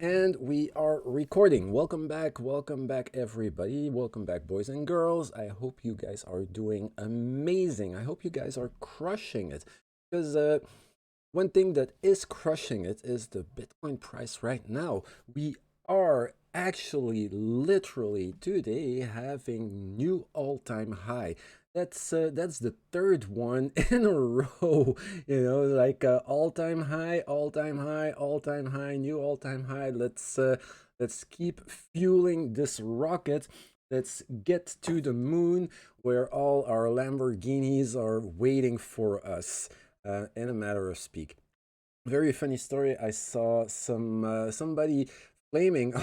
And we are recording. Welcome back, everybody. Welcome back, boys and girls. I hope you guys are doing amazing. I hope you guys are crushing it. Because one thing that is crushing it is the Bitcoin price right now. We are actually literally today having new all-time high. That's the third one in a row, like all-time high, all-time high, all-time high, new all-time high. Let's keep fueling this rocket. Let's get to the moon where all our Lamborghinis are waiting for us, in a matter of speak. Very funny story. I saw somebody flaming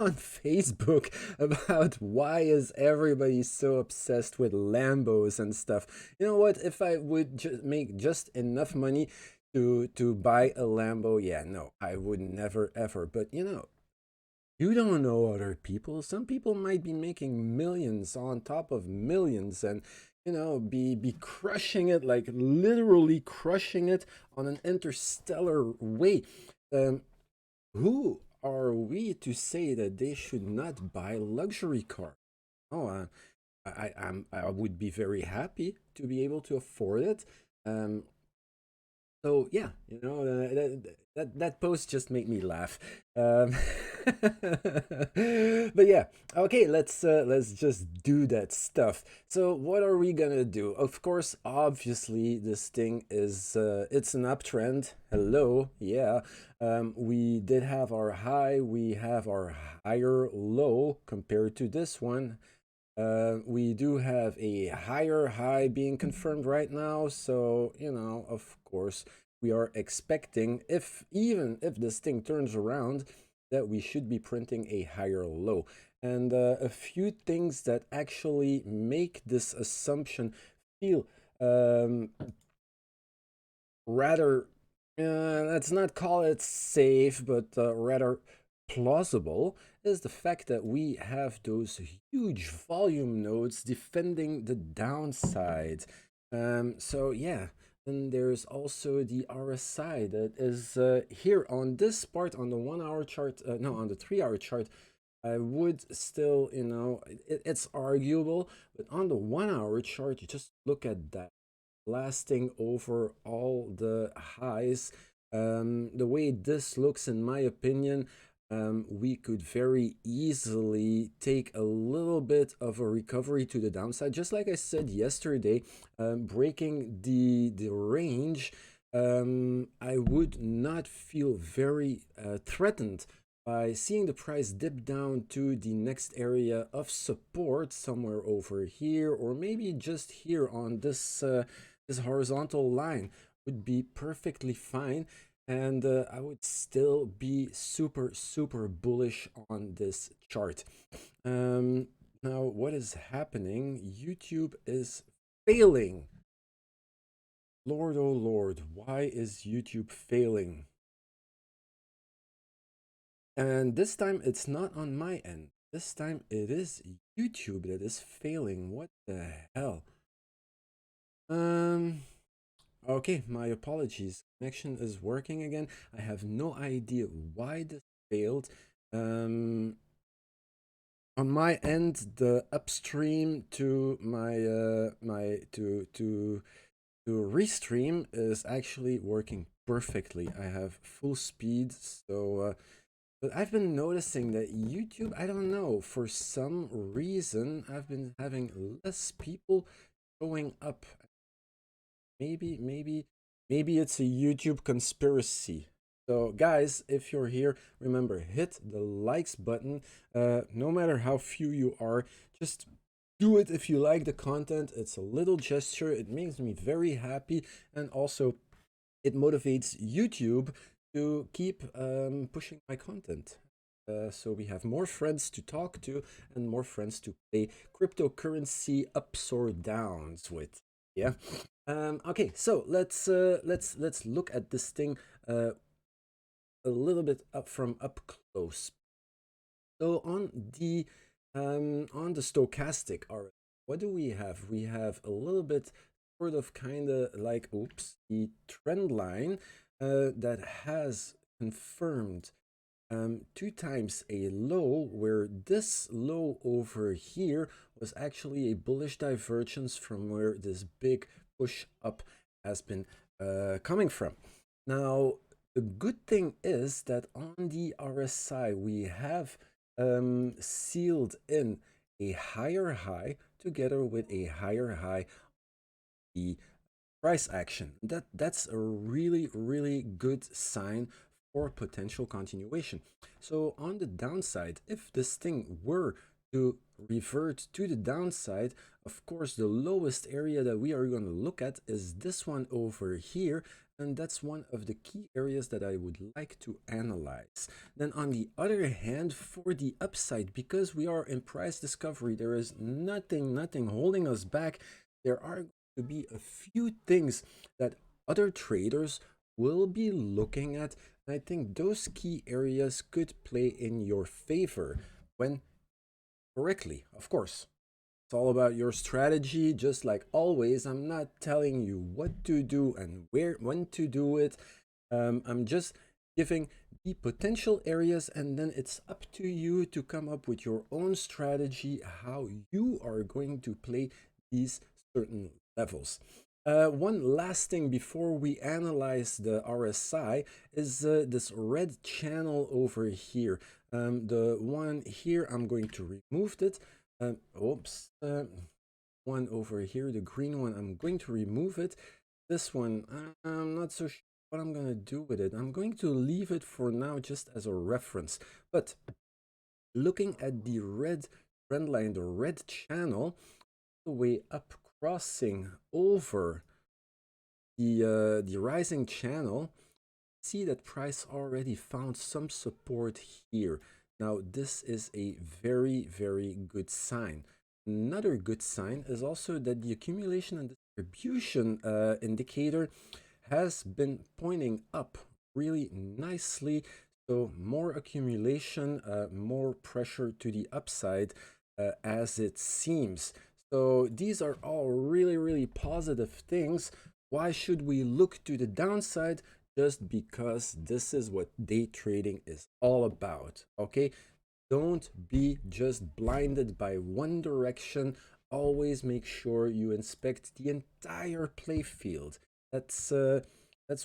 on Facebook about why is everybody so obsessed with Lambos and stuff. You know what? If I would make just enough money to buy a Lambo, yeah, no, I would never ever. But you don't know other people. Some people might be making millions on top of millions and be crushing it, like literally crushing it on an interstellar way. Um, who are we to say that they should not buy luxury car? Oh, I would be very happy to be able to afford it. Um, so yeah, that post just made me laugh. But yeah, okay, let's just do that stuff. So what are we gonna do? Of course, obviously, this thing is it's an uptrend. Hello, yeah. We did have our high. We have our higher low compared to this one. We do have a higher high being confirmed right now, so of course, we are expecting, if even if this thing turns around, that we should be printing a higher low. And a few things that actually make this assumption feel rather, let's not call it safe, but rather plausible, is the fact that we have those huge volume nodes defending the downside. So yeah, then there's also the RSI that is here on this part on the 1 hour chart, no, on the 3 hour chart. I would still, it's arguable, but on the 1 hour chart, you just look at that lasting over all the highs. The way this looks, in my opinion, we could very easily take a little bit of a recovery to the downside. Just like I said yesterday, breaking the range, I would not feel very threatened by seeing the price dip down to the next area of support somewhere over here, or maybe just here on this horizontal line would be perfectly fine, and I would still be super bullish on this chart. Now, what is happening? YouTube is failing. Lord, oh Lord, why is YouTube failing? And this time it's not on my end. This time it is YouTube that is failing. What the hell? Um, Okay, my apologies. Connection is working again. I have no idea why this failed. Um, on my end, the upstream to my my to restream is actually working perfectly. I have full speed, so but I've been noticing that YouTube, I don't know, for some reason, I've been having less people showing up. Maybe it's a YouTube conspiracy. So guys, if you're here, remember, hit the likes button. No matter how few you are, just do it if you like the content. It's a little gesture. It makes me very happy, and also it motivates YouTube to keep pushing my content. So we have more friends to talk to and more friends to play cryptocurrency ups or downs with. Yeah. Okay, so let's look at this thing a little bit up from up close. So on the stochastic, all right, what do we have? We have a little bit sort of kind of like, oops, the trend line that has confirmed two times a low, where this low over here was actually a bullish divergence from where this big push up has been coming from. Now, the good thing is that on the RSI, we have sealed in a higher high together with a higher high, the price action. That's a really good sign for potential continuation. So on the downside, if this thing were to revert to the downside, of course the lowest area that we are going to look at is this one over here, and that's one of the key areas that I would like to analyze. Then on the other hand, for the upside, because we are in price discovery, there is nothing holding us back. There are to be a few things that other traders will be looking at. And I think those key areas could play in your favor when correctly, of course. It's all about your strategy, just like always. I'm not telling you what to do and when to do it. I'm just giving the potential areas, and then it's up to you to come up with your own strategy, how you are going to play these certain levels. One last thing before we analyze the RSI is this red channel over here. The one here, I'm going to remove it. One over here, the green one, I'm going to remove it. This one, I'm not so sure what I'm going to do with it. I'm going to leave it for now just as a reference. But looking at the red trend line, the red channel, the way up crossing over the rising channel, see that price already found some support here. Now this is a very good sign. Another good sign is also that the accumulation and distribution indicator has been pointing up really nicely. So more accumulation, more pressure to the upside, as it seems. So these are all really positive things. Why should we look to the downside? Just because this is what day trading is all about, okay? Don't be just blinded by one direction. Always make sure you inspect the entire play field. That's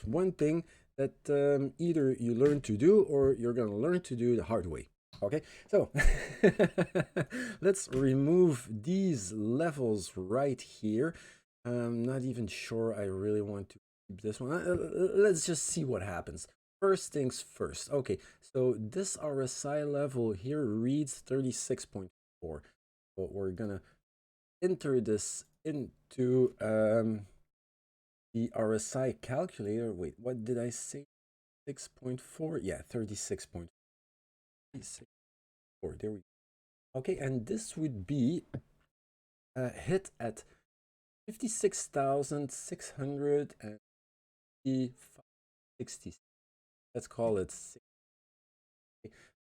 one thing that either you learn to do or you're going to learn to do the hard way. Okay, so let's remove these levels right here. I'm not even sure I really want to keep this one. Let's just see what happens. First things first. Okay, so this RSI level here reads 36.4. But we're gonna enter this into the RSI calculator. Wait, what did I say? 6.4? Yeah, 36.4. There we go. Okay, and this would be hit at 56,660. Let's call it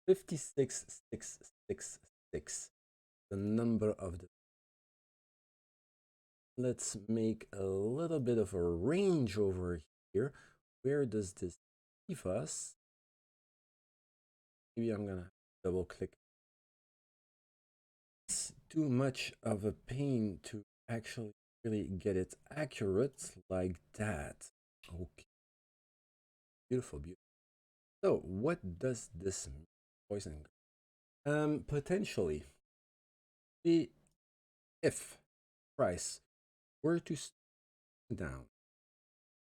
56,666. The number of the. Let's make a little bit of a range over here. Where does this leave us? Maybe I'm gonna double click. It's too much of a pain to actually really get it accurate like that. Okay, beautiful. So what does this mean, boys and girls? Potentially, if price were to down,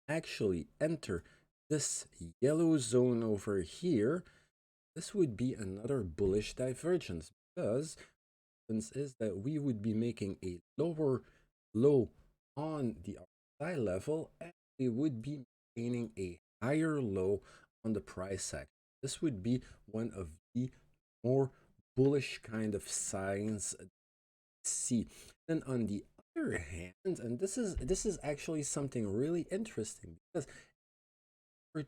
actually enter this yellow zone over here, this would be another bullish divergence, because is that we would be making a lower low on the RSI level, and we would be maintaining a higher low on the price action. This would be one of the more bullish kind of signs to see. Then on the other hand, and this is actually something really interesting, because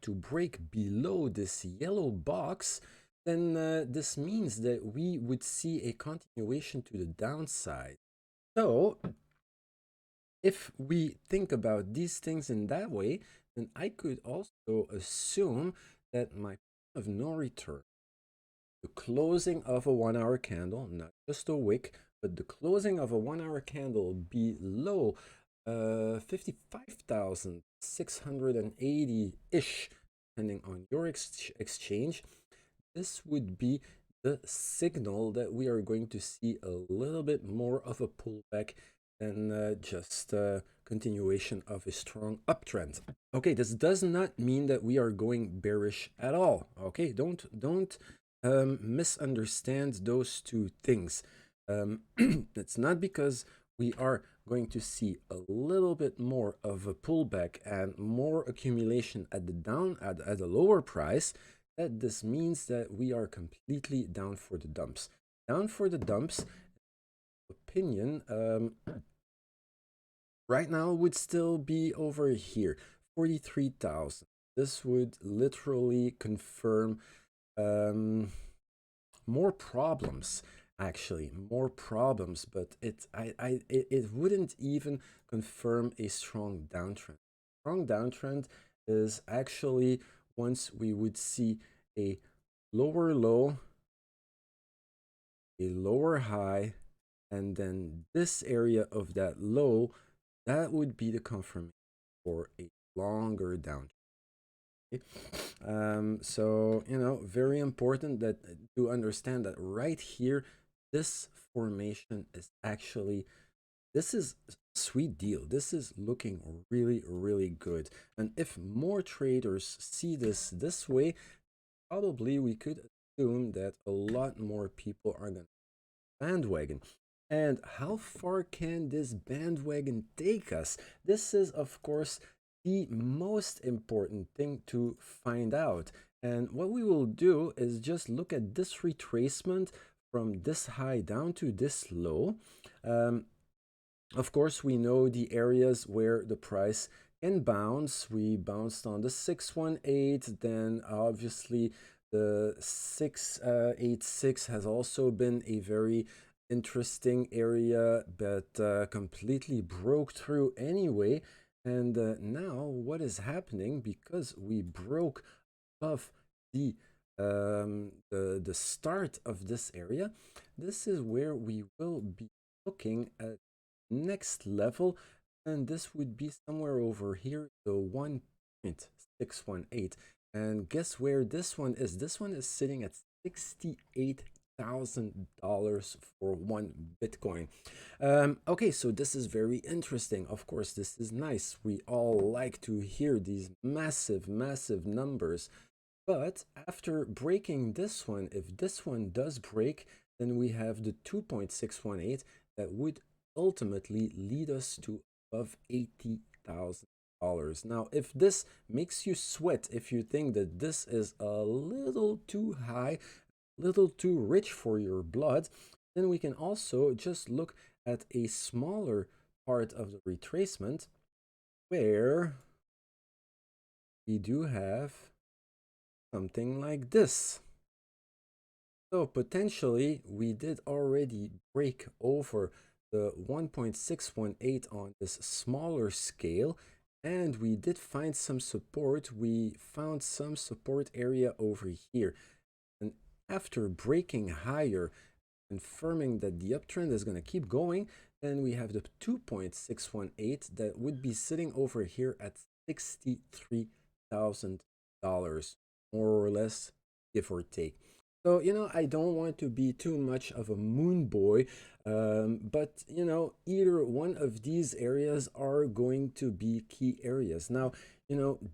to break below this yellow box, then this means that we would see a continuation to the downside. So if we think about these things in that way, then I could also assume that my point of no return the closing of a 1 hour candle, not just a wick, but the closing of a 1 hour candle below 55,680-ish, depending on your exchange, this would be the signal that we are going to see a little bit more of a pullback than just a continuation of a strong uptrend. Okay, this does not mean that we are going bearish at all. Okay, don't misunderstand those two things. It's not because we are going to see a little bit more of a pullback and more accumulation at the lower price that this means that we are completely down for the dumps. Down for the dumps, opinion, right now would still be over here, 43,000. This would literally confirm more problems, actually, more problems, but it wouldn't even confirm a strong downtrend. Strong downtrend is actually once we would see a lower low, a lower high, and then this area of that low, that would be the confirmation for a longer downtrend. So, very important that to understand that right here, this formation is actually, this is a sweet deal. This is looking really, really good. And if more traders see this way, probably we could assume that a lot more people are going to bandwagon. And how far can this bandwagon take us? This is, of course, the most important thing to find out. And what we will do is just look at this retracement from this high down to this low. Of course, we know the areas where the price can bounce. We bounced on the 618, then obviously the 686 has also been a very interesting area, but completely broke through anyway. And now what is happening, because we broke above the start of this area, this is where we will be looking at next level, and this would be somewhere over here, the 1.618. And guess where this one is? This one is sitting at $68,000 for one Bitcoin. Okay, so this is very interesting. Of course, this is nice. We all like to hear these massive, massive numbers. But after breaking this one, if this one does break, then we have the 2.618 that would ultimately lead us to above $80,000. Now, if this makes you sweat, if you think that this is a little too high, little too rich for your blood, then we can also just look at a smaller part of the retracement where we do have something like this. So potentially we did already break over the 1.618 on this smaller scale, and we did find some support. We found some support area over here, and after breaking higher, confirming that the uptrend is going to keep going, then we have the 2.618 that would be sitting over here at $63,000, more or less, give or take. So, I don't want to be too much of a moon boy, but, either one of these areas are going to be key areas. Now,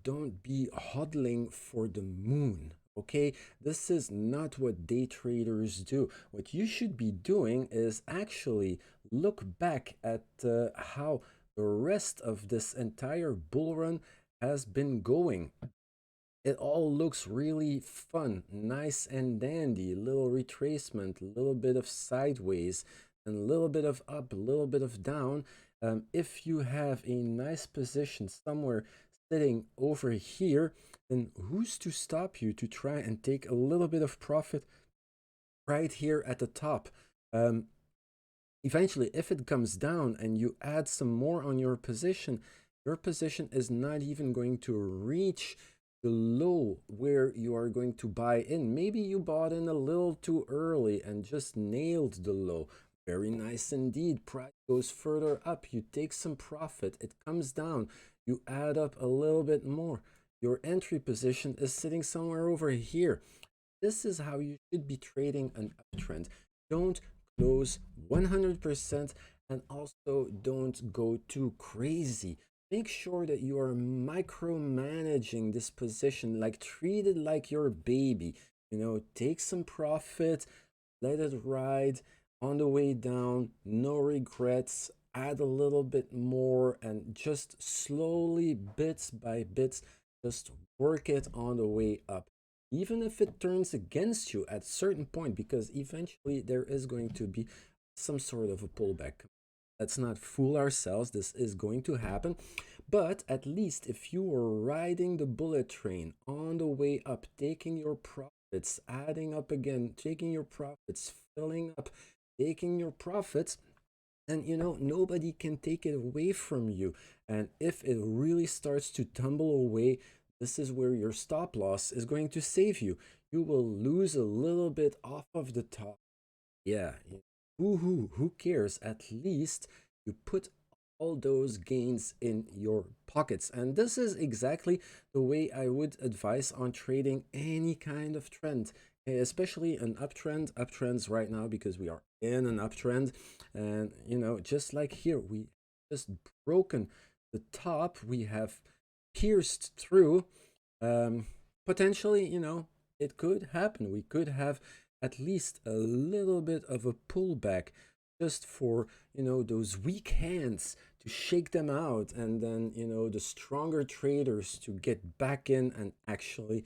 don't be hodling for the moon, okay? This is not what day traders do. What you should be doing is actually look back at how the rest of this entire bull run has been going. It all looks really fun, nice and dandy. Little retracement, a little bit of sideways, and a little bit of up, a little bit of down. If you have a nice position somewhere sitting over here, then who's to stop you to try and take a little bit of profit right here at the top? Eventually, if it comes down and you add some more on your position is not even going to reach the low where you are going to buy in. Maybe you bought in a little too early and just nailed the low. Very nice indeed. Price goes further up. You take some profit. It comes down. You add up a little bit more. Your entry position is sitting somewhere over here. This is how you should be trading an uptrend. Don't close 100% and also don't go too crazy. Make sure that you are micromanaging this position, like treat it like your baby. You know, take some profit, let it ride on the way down, no regrets, add a little bit more, and just slowly, bits by bits, just work it on the way up. Even if it turns against you at a certain point, because eventually there is going to be some sort of a pullback. Let's not fool ourselves, this is going to happen. But at least if you were riding the bullet train on the way up, taking your profits, adding up again, taking your profits, filling up, taking your profits, and you know, nobody can take it away from you. And if it really starts to tumble away, this is where your stop loss is going to save you. You will lose a little bit off of the top. Yeah, who cares? At least you put all those gains in your pockets. And this is exactly the way I would advise on trading any kind of trend, especially an uptrend. Uptrends right now, because we are in an uptrend. And you know, just like here, we just broken the top, we have pierced through. Potentially, you know, it could happen. We could have at least a little bit of a pullback, just for, you know, those weak hands to shake them out, and then, you know, the stronger traders to get back in and actually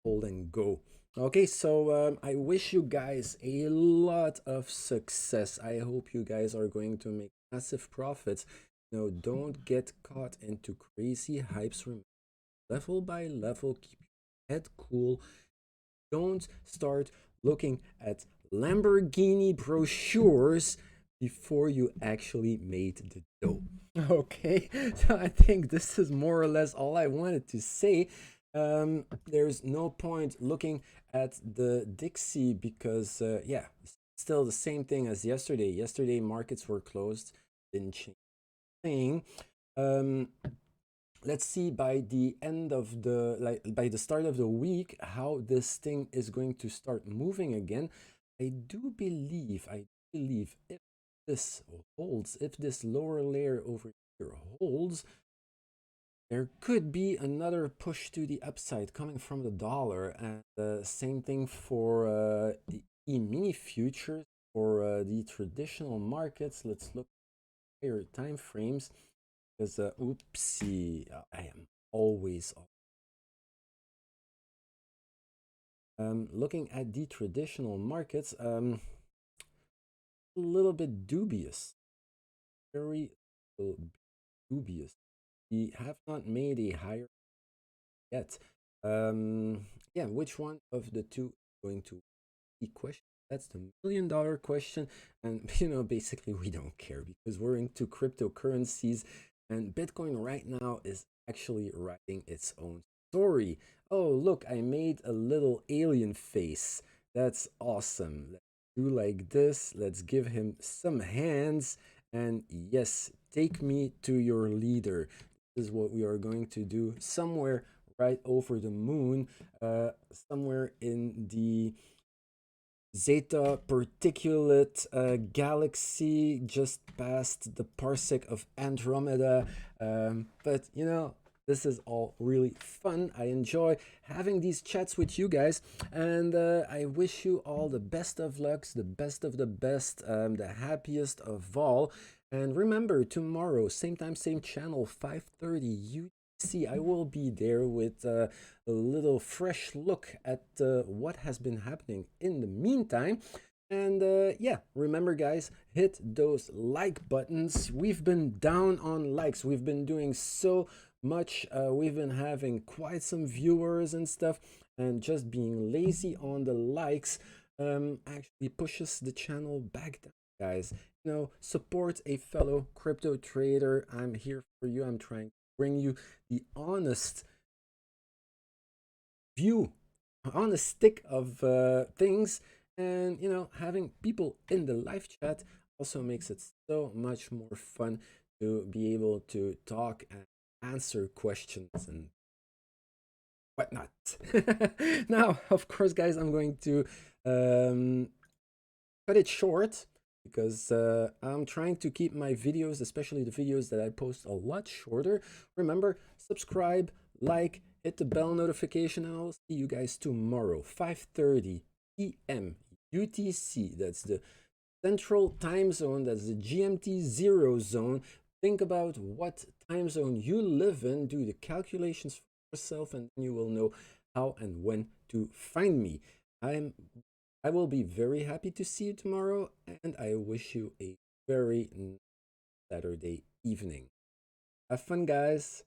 hold and go. Okay, so I wish you guys a lot of success. I hope you guys are going to make massive profits. You know, don't get caught into crazy hypes. Remember, level by level, keep your head cool. Don't start looking at Lamborghini brochures before you actually made the dough. Okay, so I think this is more or less all I wanted to say. There's no point looking at the Dixie, because yeah, still the same thing as yesterday. Yesterday markets were closed, didn't change a thing. Let's see by the end of the, like by the start of the week, how this thing is going to start moving again. I believe if this holds, if this lower layer over here holds, there could be another push to the upside coming from the dollar. And same thing for the E-mini futures. For the traditional markets, let's look at higher time frames, because oopsie, I am always looking at the traditional markets, a little bit dubious, very dubious. We have not made a higher yet. Yeah, which one of the two is going to be question? That's the $1,000,000 question. And you know, basically we don't care, because we're into cryptocurrencies, and Bitcoin right now is actually writing its own story. Oh, look, I made a little alien face. That's awesome. Let's do like this. Let's give him some hands. And yes, take me to your leader. This is what we are going to do somewhere right over the moon, somewhere in the Zeta particulate galaxy, just past the parsec of Andromeda. But you know, this is all really fun. I enjoy having these chats with you guys, and I wish you all the best of lucks, the best of the best, the happiest of all. And remember, tomorrow, same time, same channel, 5:30 UTC, I will be there with a little fresh look at what has been happening in the meantime. And yeah, remember guys, hit those like buttons. We've been down on likes. We've been doing so much. We've been having quite some viewers and stuff, and just being lazy on the likes actually pushes the channel back down, guys. You know, support a fellow crypto trader. I'm here for you. I'm trying to bring you the honest view on a stick of things, and you know, having people in the live chat also makes it so much more fun to be able to talk and answer questions and whatnot. Now, of course, guys, I'm going to um, cut it short because I'm trying to keep my videos, especially the videos that I post, a lot shorter. Remember, subscribe, like, hit the bell notification, and I'll see you guys tomorrow, 5:30 p.m. UTC. That's the Central Time Zone. That's the GMT Zero Zone. Think about what time zone you live in. Do the calculations for yourself, and then you will know how and when to find me. I will be very happy to see you tomorrow, and I wish you a very nice Saturday evening. Have fun, guys.